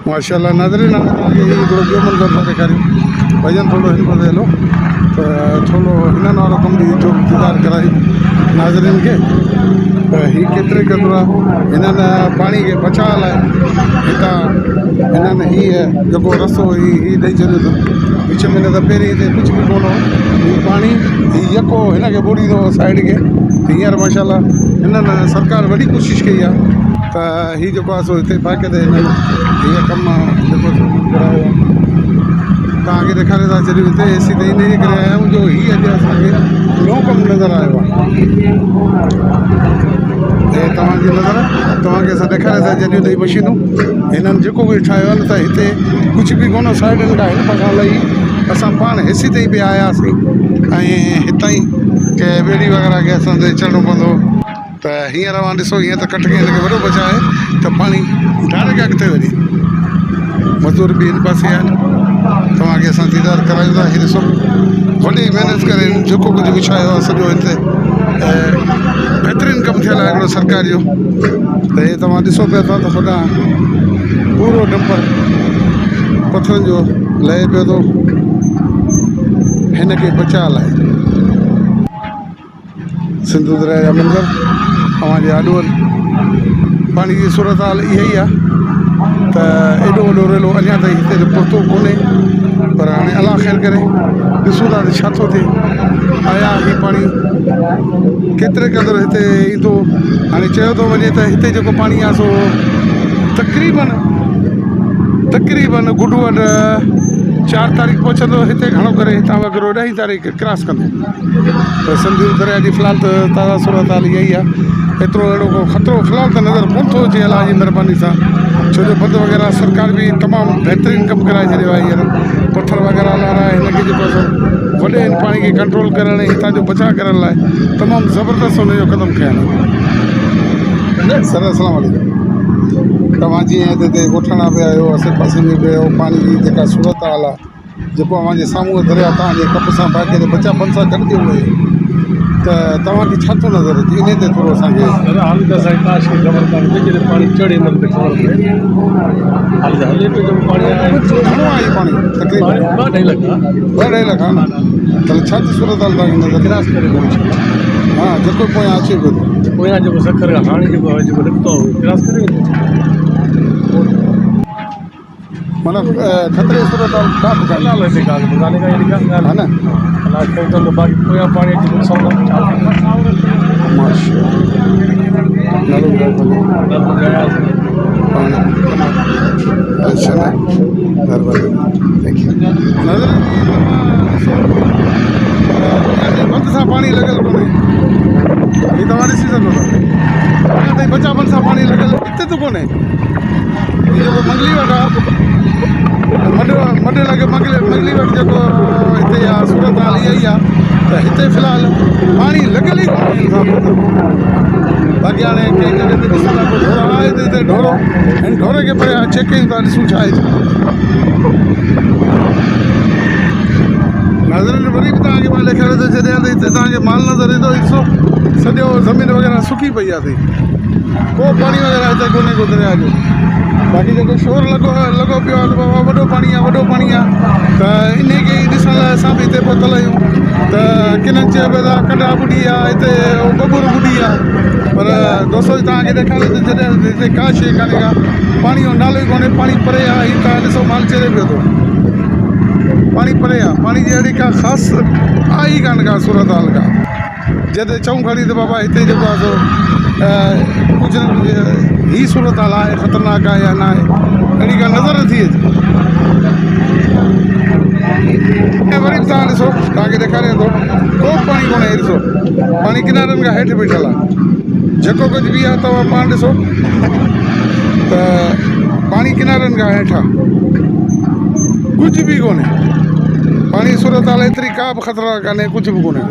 माशाल्लाह नाज़रीन ॿियो मंज़र था ॾेखारियूं भॼन थोरो हिन पासे हलो त थोरो हिननि वारो कमु बि जो इंतज़ार करायूं नाज़रीन खे त हीअ केतिरे क़दुरु आहे हिननि पाणी खे बचाव लाइ हितां हिननि हीअ जेको रस्तो हीअ ॾेई छॾियो अथनि विच में न त पहिरीं हिते कुझु बि कोन हो हीअ पाणी हीअ यको हिनखे ॿोड़ींदो साइड खे हींअर माशाल्लाह हिननि सरकार वॾी कोशिशि कई आहे त हीअ जेको आहे सो हिते बाक़ाइदे हिननि हीअ कमु जेको करायो आहे तव्हांखे ॾेखारे था छॾियूं हिते एसी त इन जे करे आया आहियूं जो हीअ अॼु असांखे नओं कमु नज़र आयो आहे ऐं तव्हांजी नज़र तव्हांखे असां ॾेखारे था छॾियूं त हीअ मशीनूं हिननि जेको बि ठाहियो आहे न त हिते कुझु बि कोन साइडनि खां हिन पासां लही असां पाण हेसी ताईं बि आयासीं ऐं हितां ई कंहिं ॿेड़ी वग़ैरह खे असां ते चढ़णो पवंदो त हींअर मां ॾिसो हीअं त कट खे हिनखे वॾो बचाए त पाणी डायरेक्ट अॻिते वञे मज़दूर बि हिन पासे आहिनि तव्हांखे असां दीदार करायूं था हीअ ॾिसो वॾी महिनत करे जेको कुझु विछायो आहे सॼो हिते बहितरीनु कमु थियल आहे हिकिड़ो सरकार जो त हे तव्हां ॾिसो पिया था त होॾां पूरो डंपर पथरनि जो लहे पियो थो हिन खे बचाव लाइ सिंधु दरिया जा मंदर तव्हांजे आॾुअनि पाणी जी सूरत हाल इहा ई आहे त एॾो वॾो रेलो अञा ताईं हिते पहुतो कोन्हे पर हाणे अलाह ख़ैर करे ॾिसूं था त छा थो थिए आया हीअ पाणी केतिरे क़दुरु हिते ईंदो हाणे चयो थो वञे त हिते जेको पाणी आहे सो तक़रीबन गुडू वटि 4 तारीख़ पहुचंदो हिते घणो करे हितां वग़ैरह 10 तारीख़ क्रॉस कंदो त सिंधु दरिया जी फ़िलहाल त ताज़ा सूरत हाल इहा ई आहे एतिरो अहिड़ो को ख़तरो फ़िलहाल त नज़र कोन थो अचे अलाह जी महिरबानी सां छो जो बंदि वग़ैरह सरकार बि तमामु बहितरीनु कमु कराए छॾियो आहे हींअर पथर वग़ैरह लाराए हिनखे जेको आहे वॾे हिन पाणी खे कंट्रोल करण ऐं हितां जो बचाव करण लाइ तमामु ज़बरदस्त हुनजो क़दम खयां सर अस्सलाम वालेकुम तव्हां जीअं हिते ॻोठाणा पिया आहियो आसे पासे में बि आहियो पाणी जी जेका सूरत हाल आहे जेको अव्हांजे साम्हूं दरिया तव्हांजे कप सां बाक़ी ते बचापन सां गॾिजी वञे त तव्हांखे छा थो नज़र अचे इन ते थोरो असांखे हाली त असांखे काश खे ख़बर कान्हे जॾहिं पाणी चढ़े न त ख़बर पए हाली त हले पियो जेको पाणी आहे घणो आहे इहो पाणी तक़रीबन 2.5 लख 2.5 लख आहे न त छा थी सूरत हाल तव्हांखे नज़र क्रॉस करे पहुची हा जेको पोयां अचे पियो पोयां जेको सखर हाणे जेको आहे जेको निकितो क्रॉस करे माना खतरे सूरत हाल का बि कान्हे अलाह हिते ॻाल्हि ॿुधाने खां अहिड़ी ॻाल्हि हा न अलाह कयूं त बाक़ी पोयां पाणी अची नुक़सान माशाल्लाह नालो ॿुधायो अच्छा न महिरबानी देखिए नज़र बंदि सां पाणी लॻियल कोन्हे हीअ तव्हां ॾिसी सघो था अञा ताईं बचापन सां पाणी लॻियल हिते त कोन्हे हीअ जेको मंगली वटि आहे मंगली वटि जेको हिते आहे सूरत हाल इहा ई आहे त हिते फ़िलहाल पाणी लॻियल ई कोन्हे बाक़ी हाणे कंहिं जॻह ते ॾिसूं था को ढोरो आहे हिते ढोरो हिन ढोरे खे परे चेक कयूं था ॾिसूं छा आहे नज़र वरी बि तव्हांखे मां ॾेखारे थो छॾियां त हिते तव्हांखे माल नज़र ईंदो ॾिसो सॼो ज़मीन वग़ैरह सुकी पई आहे को पाणी वग़ैरह हिते कोन्हे को दरिया जो बाक़ी जेको शोर लॻो पियो आहे त बाबा वॾो पाणी आहे त इन खे ई ॾिसण लाइ असां बि हिते पहुतल आहियूं त किननि चयो पियो आहे कॾा ॿुॾी आहे हिते बबूर ॿुॾी आहे पर दोस्तो तव्हांखे ॾेखारे थो छॾियां हिते का शइ कान्हे का पाणी जो नालो ई कोन्हे पाणी परे आहे हीअ तव्हां ॾिसो माल चरे पियो थो पाणी परे आहे पाणी जी अहिड़ी का ख़ासि आहे ई कान का सूरत हाल का जॾहिं चऊं खणी त बाबा हिते जेको आहे सो कुझु न कुझु हीअ सूरत हाल आहे ख़तरनाक आहे या न आहे अहिड़ी का नज़र नथी अचे ऐं वरी बि तव्हां ॾिसो तव्हांखे ॾेखारे थो को पाणी कोन्हे ॾिसो पाणी किनारनि खां हेठि बीठल आहे जेको कुझु बि आहे तव्हां पाण ॾिसो त पाणी किनारनि खां हेठि आहे कुझु बि कोन्हे पाणी सूरत हाल एतिरी का बि ख़तरा कान्हे कुझु बि कोन्हे